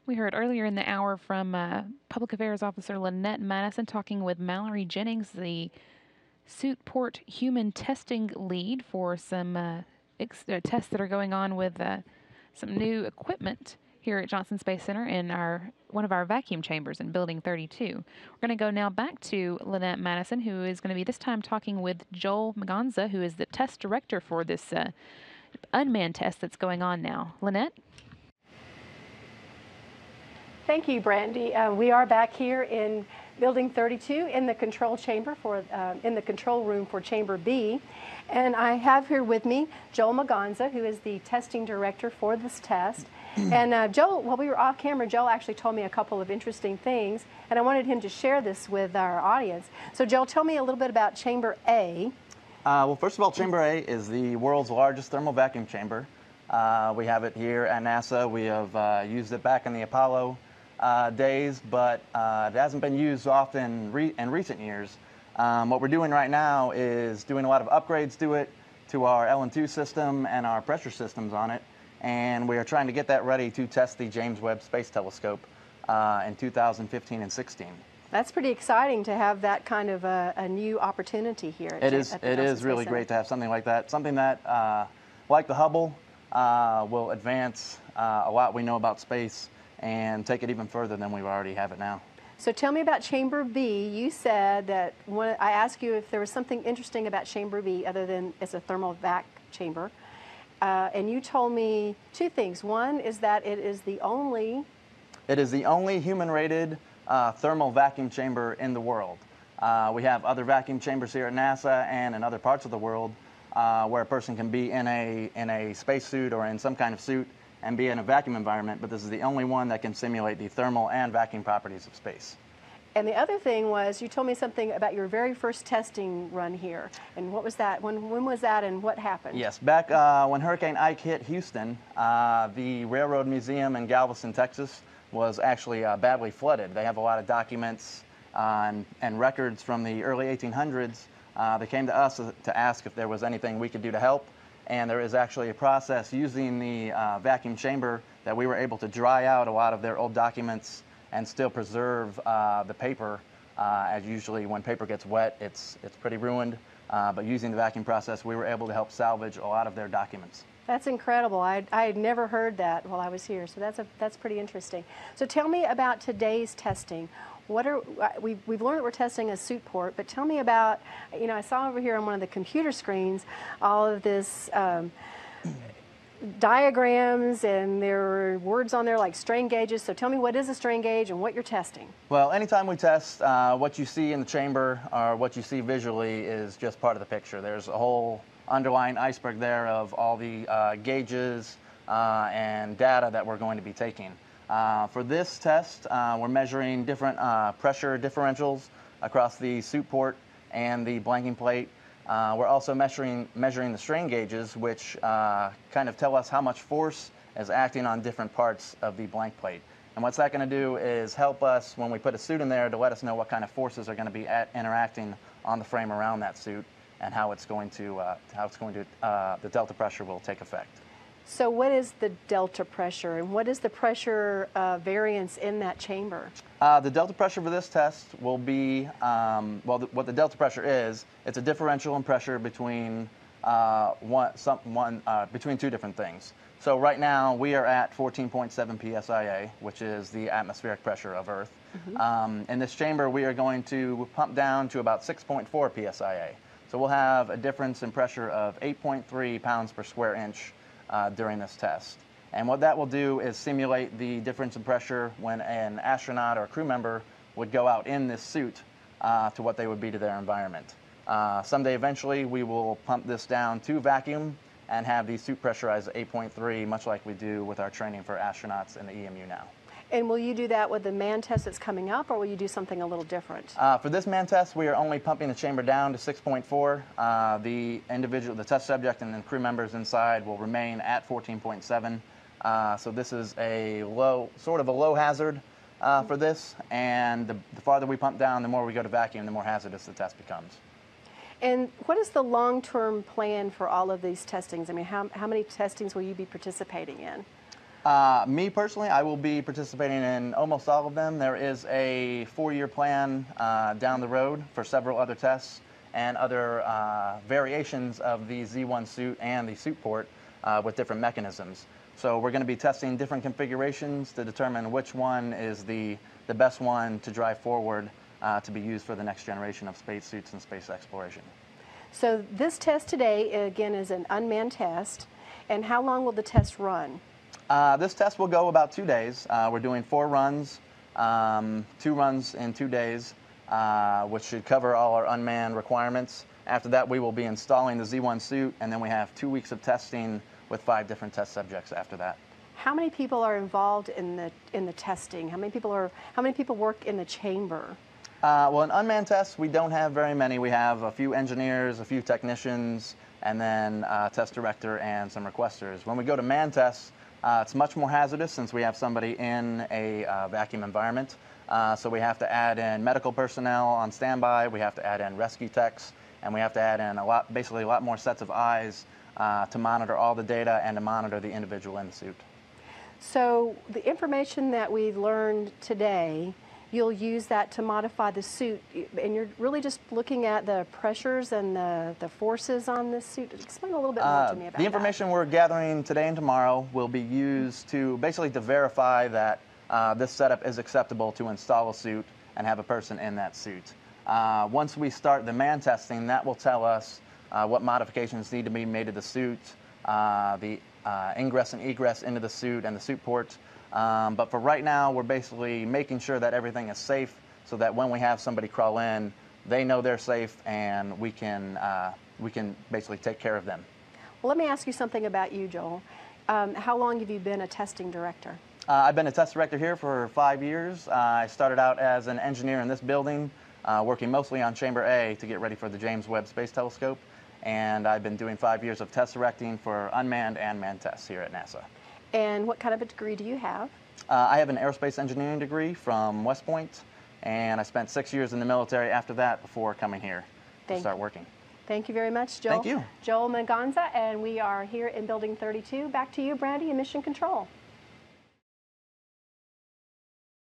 We heard earlier in the hour from Public Affairs Officer Lynette Madison talking with Mallory Jennings, the Suitport human testing lead for some tests that are going on with some new equipment here at Johnson Space Center in one of our vacuum chambers in Building 32. We're going to go now back to Lynette Madison, who is going to be this time talking with Joel Maganza, who is the test director for this unmanned test that's going on now. Lynette? Thank you, Brandy. We are back here in Building 32 in the control chamber in the control room for Chamber B. And I have here with me Joel Maganza, who is the testing director for this test. And Joel, while we were off camera, Joel actually told me a couple of interesting things, and I wanted him to share this with our audience. So Joel, tell me a little bit about Chamber A. Well, first of all, Chamber A is the world's largest thermal vacuum chamber. We have it here at NASA. We have used it back in the Apollo days, but it hasn't been used often in recent years. What we're doing right now is doing a lot of upgrades to our LN2 system and our pressure systems on it, and we are trying to get that ready to test the James Webb Space Telescope in 2015 and 16. That's pretty exciting to have that kind of a new opportunity here. It is really great to have something like that, something that, like the Hubble, will advance a lot we know about space and take it even further than we already have it now. So tell me about Chamber B. You said that I asked you if there was something interesting about Chamber B other than it's a thermal vac chamber. And you told me two things. One is that it is the only human-rated thermal vacuum chamber in the world. We have other vacuum chambers here at NASA and in other parts of the world where a person can be in a spacesuit or in some kind of suit and be in a vacuum environment, but this is the only one that can simulate the thermal and vacuum properties of space. And the other thing was, you told me something about your very first testing run here. And what was that? When was that and what happened? Yes, back when Hurricane Ike hit Houston, the Railroad Museum in Galveston, Texas was actually badly flooded. They have a lot of documents and records from the early 1800s. They came to us to ask if there was anything we could do to help. And there is actually a process using the vacuum chamber that we were able to dry out a lot of their old documents and still preserve the paper. As usually when paper gets wet, it's pretty ruined. But using the vacuum process, we were able to help salvage a lot of their documents. That's incredible. I had never heard that while I was here, so that's pretty interesting. So tell me about today's testing. We've learned that we're testing a Suitport, but tell me about, I saw over here on one of the computer screens all of this diagrams, and there were words on there like strain gauges. So tell me, what is a strain gauge and what you're testing? Well, anytime we test, what you see in the chamber or what you see visually is just part of the picture. There's a whole underlying iceberg there of all the gauges and data that we're going to be taking. For this test, we're measuring different pressure differentials across the Suitport and the blanking plate. We're also measuring the strain gauges, which kind of tell us how much force is acting on different parts of the blank plate. And what's that going to do is help us when we put a suit in there to let us know what kind of forces are going to be interacting on the frame around that suit and how the delta pressure will take effect. So what is the delta pressure, and what is the pressure variance in that chamber? The delta pressure for this test will be, what the delta pressure is, it's a differential in pressure between between two different things. So right now we are at 14.7 psia, which is the atmospheric pressure of Earth. Mm-hmm. In this chamber, we are going to pump down to about 6.4 psia. So we'll have a difference in pressure of 8.3 pounds per square inch during this test. And what that will do is simulate the difference in pressure when an astronaut or a crew member would go out in this suit to what they would be to their environment. Someday eventually we will pump this down to vacuum and have the suit pressurized at 8.3, much like we do with our training for astronauts in the EMU now. And will you do that with the man test that's coming up, or will you do something a little different? For this man test, we are only pumping the chamber down to 6.4. The test subject and the crew members inside will remain at 14.7. So this is sort of a low hazard for this. And the farther we pump down, the more we go to vacuum, the more hazardous the test becomes. And what is the long-term plan for all of these testings? I mean, how many testings will you be participating in? Me personally, I will be participating in almost all of them. There is a 4-year plan down the road for several other tests and other variations of the Z1 suit and the Suitport with different mechanisms. So we're going to be testing different configurations to determine which one is the best one to drive forward to be used for the next generation of spacesuits and space exploration. So this test today, again, is an unmanned test. And how long will the test run? This test will go about 2 days. We're doing 4 runs, 2 runs in 2 days, which should cover all our unmanned requirements. After that, we will be installing the Z1 suit, and then we have 2 weeks of testing with 5 different test subjects after that. How many people are involved in the testing? How many people work in the chamber? Well, in unmanned tests, we don't have very many. We have a few engineers, a few technicians, and then a test director and some requesters. When we go to manned tests, it's much more hazardous since we have somebody in a vacuum environment. So we have to add in medical personnel on standby, we have to add in rescue techs, and we have to add in basically a lot more sets of eyes to monitor all the data and to monitor the individual in the suit. So the information that we learned today, you'll use that to modify the suit, and you're really just looking at the pressures and the forces on this suit. Explain a little bit more to me about the information we're gathering today and tomorrow will be used to basically to verify that this setup is acceptable to install a suit and have a person in that suit. Once we start the man testing, that will tell us what modifications need to be made to the suit, the ingress and egress into the suit and the suit port. But for right now, we're basically making sure that everything is safe so that when we have somebody crawl in, they know they're safe and we can basically take care of them. Well, let me ask you something about you, Joel. How long have you been a testing director? I've been a test director here for 5 years. I started out as an engineer in this building, working mostly on Chamber A to get ready for the James Webb Space Telescope. And I've been doing 5 years of test directing for unmanned and manned tests here at NASA. And what kind of a degree do you have? I have an aerospace engineering degree from West Point, and I spent 6 years in the military after that before coming here to start working. Thank you very much, Joel. Thank you. Joel Maganza, and we are here in Building 32. Back to you, Brandy, in Mission Control.